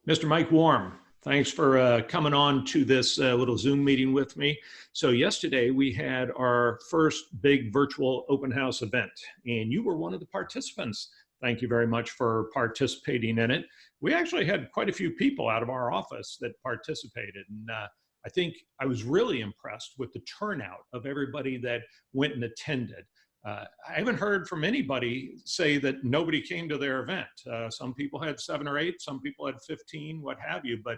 Mr. Mike Warm, thanks for coming on to this little Zoom meeting with me. So yesterday we had our first big virtual open house event, and you were one of the participants. Thank you very much for participating in it. We actually had quite a few people out of our office that participated, and I think I was really impressed with the turnout of everybody that went and attended. I haven't heard from anybody say that nobody came to their event. Some people had 7 or 8, some people had 15, what have you, but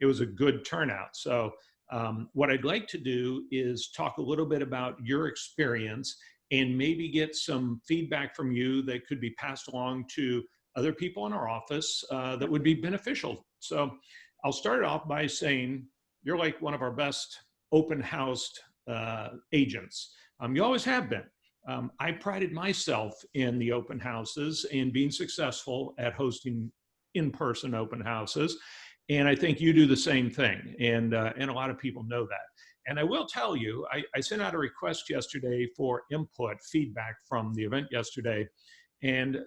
it was a good turnout. So what I'd like to do is talk a little bit about your experience and maybe get some feedback from you that could be passed along to other people in our office that would be beneficial. So I'll start off by saying you're like one of our best open housed agents. You always have been. I prided myself in the open houses and being successful at hosting in-person open houses. And I think you do the same thing. And a lot of people know that. And I will tell you, I sent out a request yesterday for input, feedback from the event yesterday. And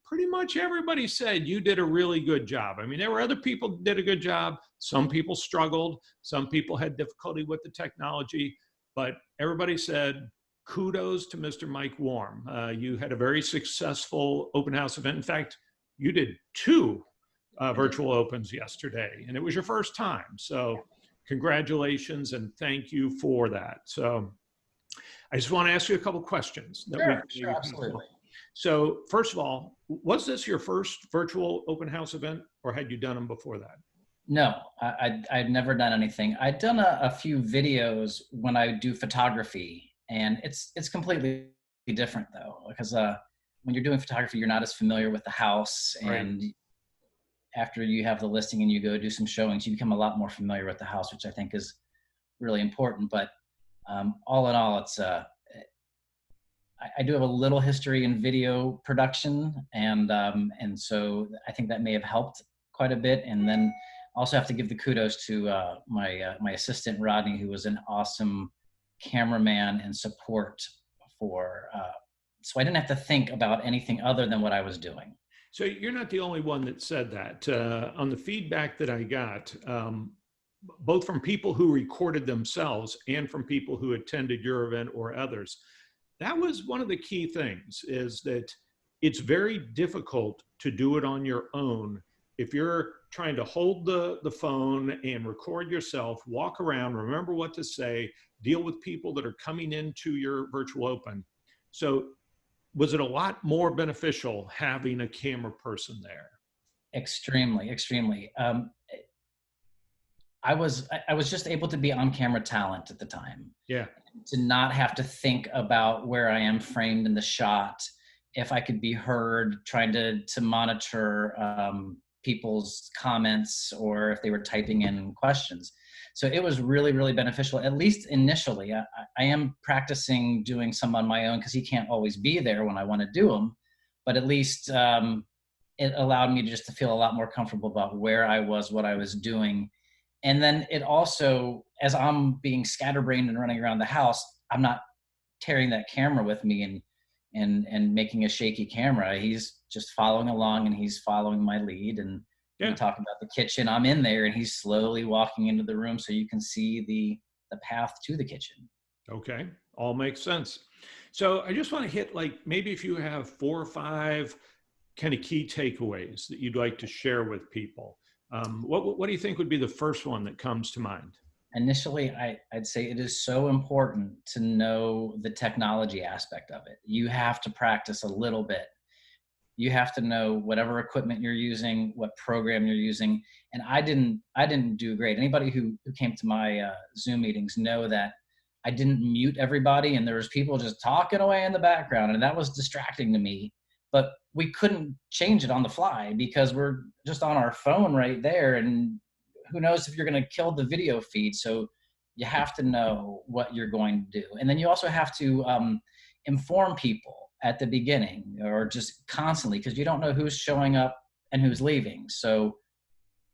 pretty much everybody said you did a really good job. I mean, there were other people that did a good job. Some people struggled. Some people had difficulty with the technology. But everybody said, kudos to Mr. Mike Warm. You had a very successful open house event. In fact, you did 2 virtual opens yesterday, and it was your first time. So congratulations and thank you for that. So I just want to ask you a couple questions. Sure, absolutely. So first of all, was this your first virtual open house event, or had you done them before that? No, I'd never done anything. I'd done a few videos when I do photography, and it's completely different though, because when you're doing photography, you're not as familiar with the house, and Right. after you have the listing and you go do some showings, you become a lot more familiar with the house, which I think is really important. But all in all, it's I do have a little history in video production, and so I think that may have helped quite a bit. And then also have to give the kudos to my assistant Rodney, who was an awesome cameraman and support for. So I didn't have to think about anything other than what I was doing. So you're not the only one that said that. On the feedback that I got, both from people who recorded themselves and from people who attended your event or others, that was one of the key things, is that it's very difficult to do it on your own. If you're trying to hold the phone and record yourself, walk around, remember what to say, deal with people that are coming into your virtual open. So was it a lot more beneficial having a camera person there? Extremely, extremely. I was just able to be on camera talent at the time. Yeah. To not have to think about where I am framed in the shot, if I could be heard, trying to monitor people's comments or if they were typing in questions. So it was really, really beneficial, at least initially. I am practicing doing some on my own because he can't always be there when I want to do them, but at least it allowed me just to feel a lot more comfortable about where I was, what I was doing. And then it also, as I'm being scatterbrained and running around the house, I'm not carrying that camera with me and making a shaky camera. He's just following along and he's following my lead. And Yeah. we talk about the kitchen. I'm in there and he's slowly walking into the room so you can see the path to the kitchen. Okay. All makes sense. So I just want to hit, like, maybe if you have 4 or 5 kind of key takeaways that you'd like to share with people. What do you think would be the first one that comes to mind? Initially, I'd say it is so important to know the technology aspect of it. You have to practice a little bit. You have to know whatever equipment you're using, what program you're using. And I didn't do great. Anybody who came to my Zoom meetings know that I didn't mute everybody, and there was people just talking away in the background, and that was distracting to me. But we couldn't change it on the fly because we're just on our phone right there, and who knows if you're going to kill the video feed. So you have to know what you're going to do. And then you also have to inform people at the beginning or just constantly, because you don't know who's showing up and who's leaving. So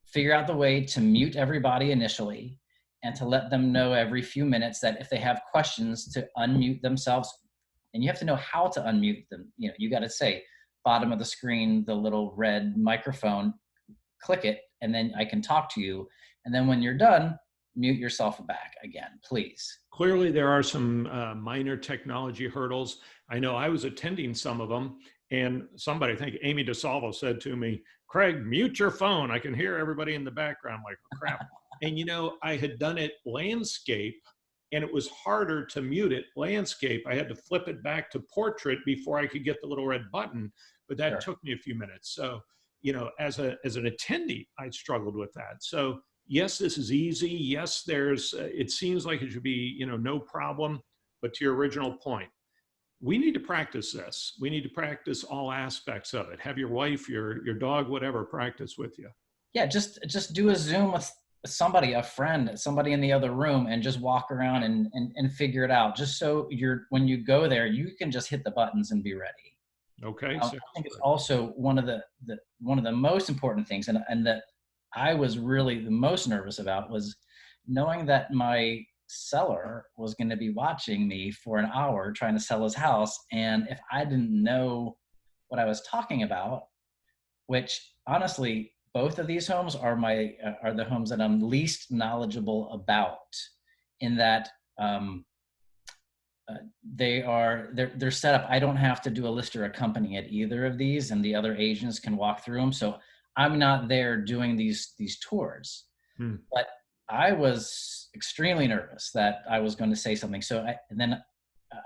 figure out the way to mute everybody initially and to let them know every few minutes that if they have questions to unmute themselves. And you have to know how to unmute them. You know, you got to say bottom of the screen, the little red microphone, click it, and then I can talk to you. And then when you're done, mute yourself back again, please. Clearly, there are some minor technology hurdles. I know I was attending some of them, and somebody, I think Amy DeSalvo, said to me, "Craig, mute your phone. I can hear everybody in the background." I'm like, oh, crap. And I had done it landscape, and it was harder to mute it landscape. I had to flip it back to portrait before I could get the little red button, but that Sure. took me a few minutes. So, as an attendee, I struggled with that. So yes, this is easy. Yes, it seems like it should be, no problem. But to your original point, we need to practice this. We need to practice all aspects of it. Have your wife, your dog, whatever, practice with you. Yeah, just do a Zoom with somebody, a friend, somebody in the other room, and just walk around and figure it out. Just so when you go there, you can just hit the buttons and be ready. Okay. I think it's also one of the most important things, and that I was really the most nervous about, was knowing that my seller was going to be watching me for an hour trying to sell his house, and if I didn't know what I was talking about, which honestly, both of these homes are the homes that I'm least knowledgeable about, in that they're set up. I don't have to do a list or a company at either of these, and the other agents can walk through them. So I'm not there doing these tours. But I was extremely nervous that I was going to say something. And then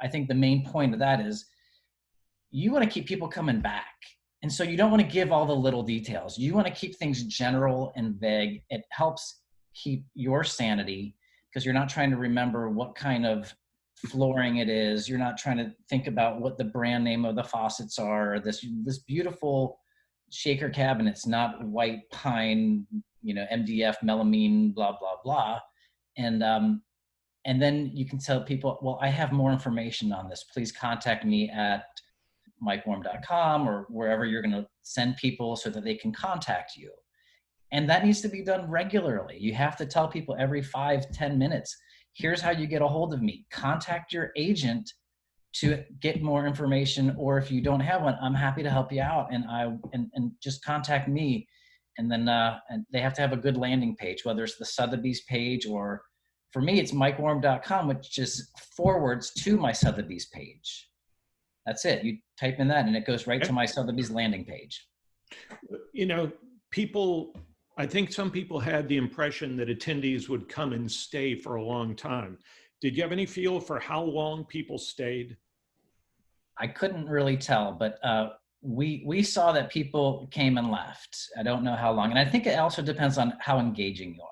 I think the main point of that is you want to keep people coming back. And so you don't want to give all the little details. You want to keep things general and vague. It helps keep your sanity, because you're not trying to remember what kind of flooring it is. You're not trying to think about what the brand name of the faucets are. This beautiful shaker cabinets, not white pine, MDF, melamine, blah, blah, blah. And then you can tell people, well, I have more information on this. Please contact me at MikeWarm.com or wherever you're going to send people so that they can contact you. And that needs to be done regularly. You have to tell people every 5-10 minutes, here's how you get a hold of me. Contact your agent to get more information, or if you don't have one, I'm happy to help you out, and just contact me. And then and they have to have a good landing page, whether it's the Sotheby's page, or for me, it's MikeWarm.com, which just forwards to my Sotheby's page. That's it. You type in that and it goes right to my Sotheby's landing page. I think some people had the impression that attendees would come and stay for a long time. Did you have any feel for how long people stayed? I couldn't really tell, but we saw that people came and left. I don't know how long. And I think it also depends on how engaging you are.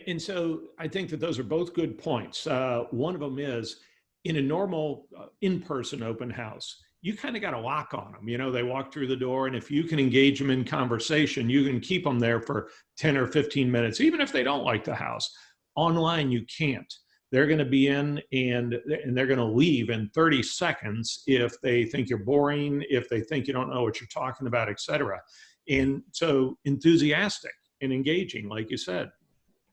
And so I think that those are both good points. One of them is, in a normal in-person open house, you kind of got a lock on them. They walk through the door, and if you can engage them in conversation, you can keep them there for 10 or 15 minutes, even if they don't like the house. Online, you can't. They're going to be in and they're going to leave in 30 seconds if they think you're boring, if they think you don't know what you're talking about, et cetera. And so enthusiastic and engaging, like you said.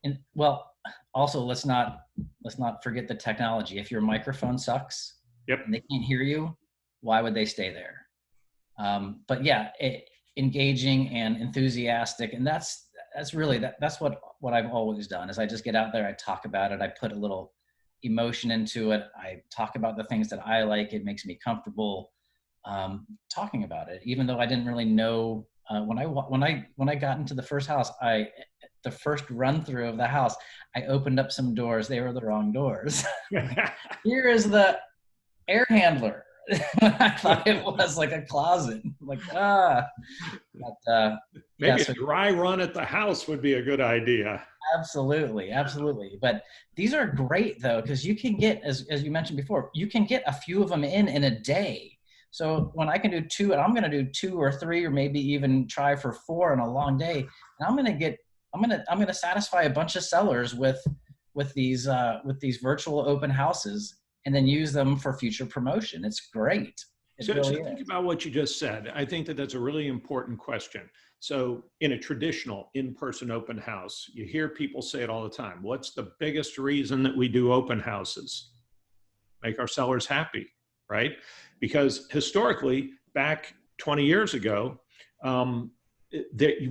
And well, also let's not forget the technology. If your microphone sucks, yep, and they can't hear you, why would they stay there? But yeah, engaging and enthusiastic, and that's really that's what I've always done. Is I just get out there, I talk about it, I put a little emotion into it, I talk about the things that I like. It makes me comfortable talking about it, even though I didn't really know when I got into the first house. The first run through of the house, I opened up some doors. They were the wrong doors. Here is the air handler. I thought it was like a closet. But, maybe a dry run at the house would be a good idea. Absolutely. But these are great though, because you can get, as you mentioned before, you can get a few of them in a day. So when I can do 2, and I'm going to do 2 or 3, or maybe even try for 4 on a long day, and I'm going to satisfy a bunch of sellers with these virtual open houses, and then use them for future promotion. It's great. So think about what you just said. I think that that's a really important question. So in a traditional in-person open house, you hear people say it all the time. What's the biggest reason that we do open houses? Make our sellers happy, right? Because historically, back 20 years ago,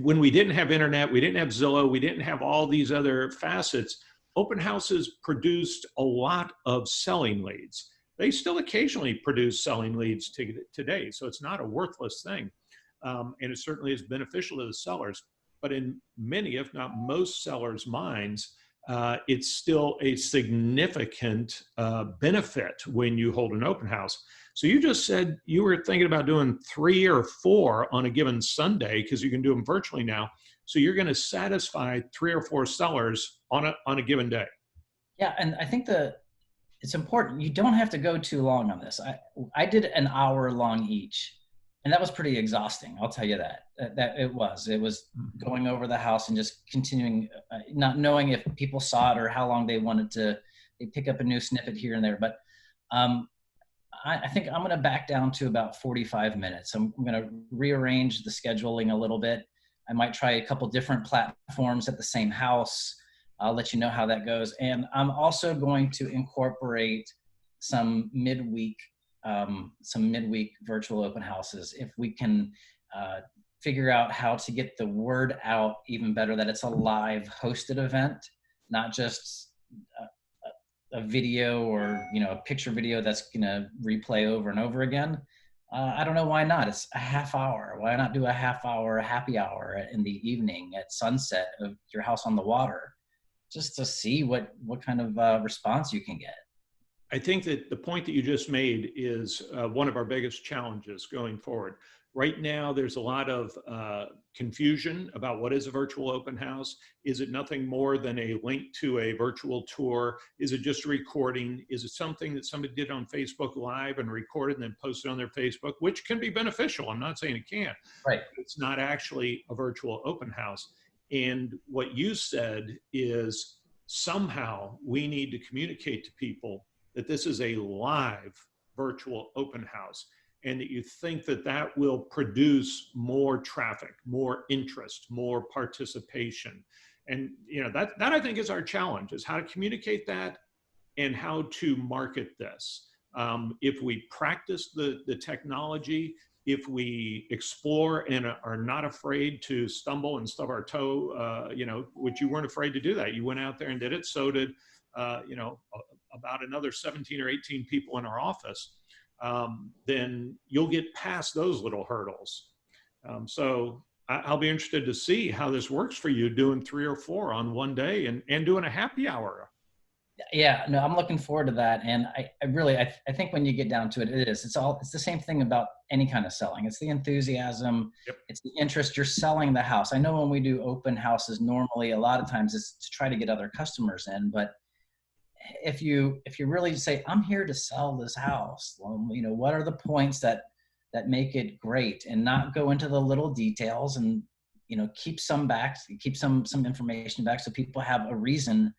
when we didn't have internet, we didn't have Zillow, we didn't have all these other facets, open houses produced a lot of selling leads. They still occasionally produce selling leads today, so it's not a worthless thing. And it certainly is beneficial to the sellers. But in many, if not most sellers' minds, it's still a significant benefit when you hold an open house. So you just said you were thinking about doing 3 or 4 on a given Sunday, because you can do them virtually now. So you're going to satisfy 3 or 4 sellers on a given day. Yeah, and I think it's important. You don't have to go too long on this. I did an hour long each, and that was pretty exhausting. I'll tell you that it was going over the house and just continuing, not knowing if people saw it or how long they wanted to. They pick up a new snippet here and there, but I think I'm going to back down to about 45 minutes. I'm going to rearrange the scheduling a little bit. I might try a couple different platforms at the same house. I'll let you know how that goes. And I'm also going to incorporate some midweek virtual open houses. If we can figure out how to get the word out even better, that it's a live hosted event, not just a video or, a picture video that's going to replay over and over again. I don't know why not. It's a half hour. Why not do a half hour happy hour in the evening at sunset of your house on the water, just to see what kind of response you can get. I think that the point that you just made is one of our biggest challenges going forward. Right now, there's a lot of confusion about what is a virtual open house. Is it nothing more than a link to a virtual tour? Is it just a recording? Is it something that somebody did on Facebook Live and recorded and then posted on their Facebook, which can be beneficial? I'm not saying it can't. Right. It's not actually a virtual open house. And what you said is somehow we need to communicate to people that this is a live virtual open house, and that you think that that will produce more traffic, more interest, more participation. And that I think is our challenge, is how to communicate that and how to market this. If we practice the technology, if we explore and are not afraid to stumble and stub our toe, which you weren't afraid to do that. You went out there and did it. So did, about another 17 or 18 people in our office. Then you'll get past those little hurdles. So I'll be interested to see how this works for you, doing 3 or 4 on one day and doing a happy hour. Yeah, no, I'm looking forward to that. And I think when you get down to it, it's the same thing about any kind of selling. It's the enthusiasm. Yep. It's the interest. You're selling the house. I know when we do open houses, normally a lot of times it's to try to get other customers in, but if you really say, I'm here to sell this house, what are the points that make it great, and not go into the little details, and, keep some information back so people have a reason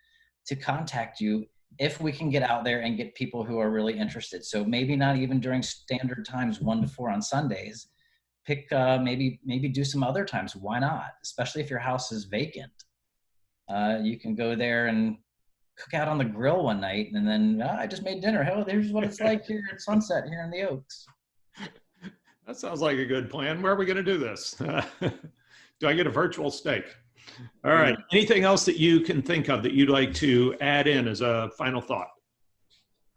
to contact you if we can get out there and get people who are really interested. So maybe not even during standard times, 1 to 4 on Sundays, pick maybe do some other times. Why not? Especially if your house is vacant. You can go there and cook out on the grill one night, and then I just made dinner. Hell, here's what it's like here at Sunset here in the Oaks. That sounds like a good plan. Where are we going to do this? Do I get a virtual steak? All right. Anything else that you can think of that you'd like to add in as a final thought?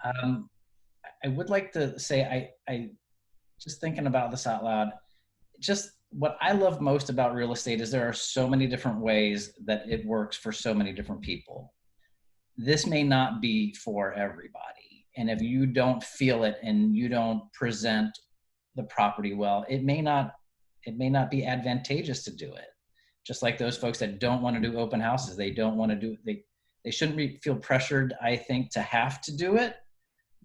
I would like to say, I just thinking about this out loud, just what I love most about real estate is there are so many different ways that it works for so many different people. This may not be for everybody. And if you don't feel it and you don't present the property well, it may not be advantageous to do it. Just like those folks that don't want to do open houses, they don't want to do it. They shouldn't feel pressured, I think, to have to do it,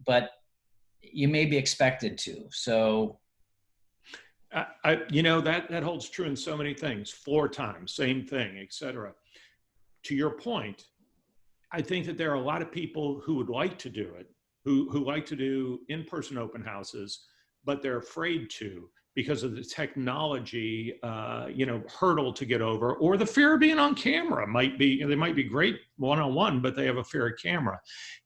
but you may be expected to. So, that holds true in so many things. Floor time, same thing, etc. To your point, I think that there are a lot of people who would like to do it, who like to do in-person open houses, but they're afraid to because of the technology, hurdle to get over, or the fear of being on camera. They might be great one-on-one, but they have a fear of camera.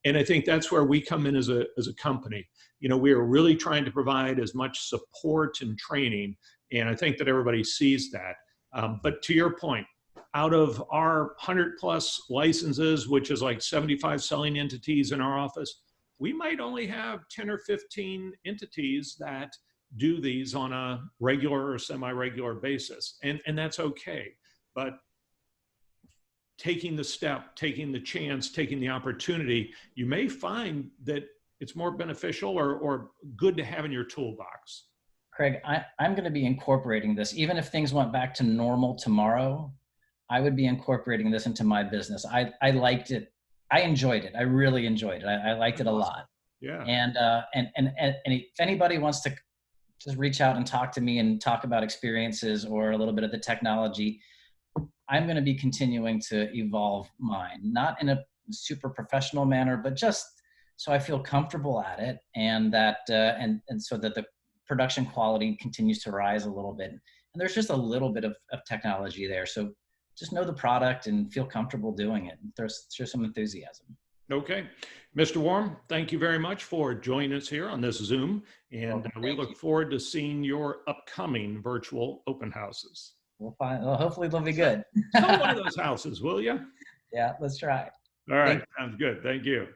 And I think that's where we come in as a company. We are really trying to provide as much support and training, and I think that everybody sees that. But to your point, out of our 100 plus licenses, which is like 75 selling entities in our office, we might only have 10 or 15 entities that do these on a regular or semi-regular basis. And that's okay. But taking the step, taking the chance, taking the opportunity, you may find that it's more beneficial or good to have in your toolbox. Craig, I'm going to be incorporating this. Even if things went back to normal tomorrow, I would be incorporating this into my business. I liked it. I enjoyed it. I really enjoyed it. I liked it a lot. Yeah. And if anybody wants to just reach out and talk to me and talk about experiences or a little bit of the technology, I'm going to be continuing to evolve mine, not in a super professional manner, but just so I feel comfortable at it, and that and so that the production quality continues to rise a little bit. And there's just a little bit of technology there. So just know the product and feel comfortable doing it. Show some enthusiasm. Okay. Mr. Warm, thank you very much for joining us here on this Zoom. And we look forward to seeing your upcoming virtual open houses. We'll find, well, hopefully they'll be good. Come one of those houses, will you? Yeah, let's try. All right. Sounds good. Thank you.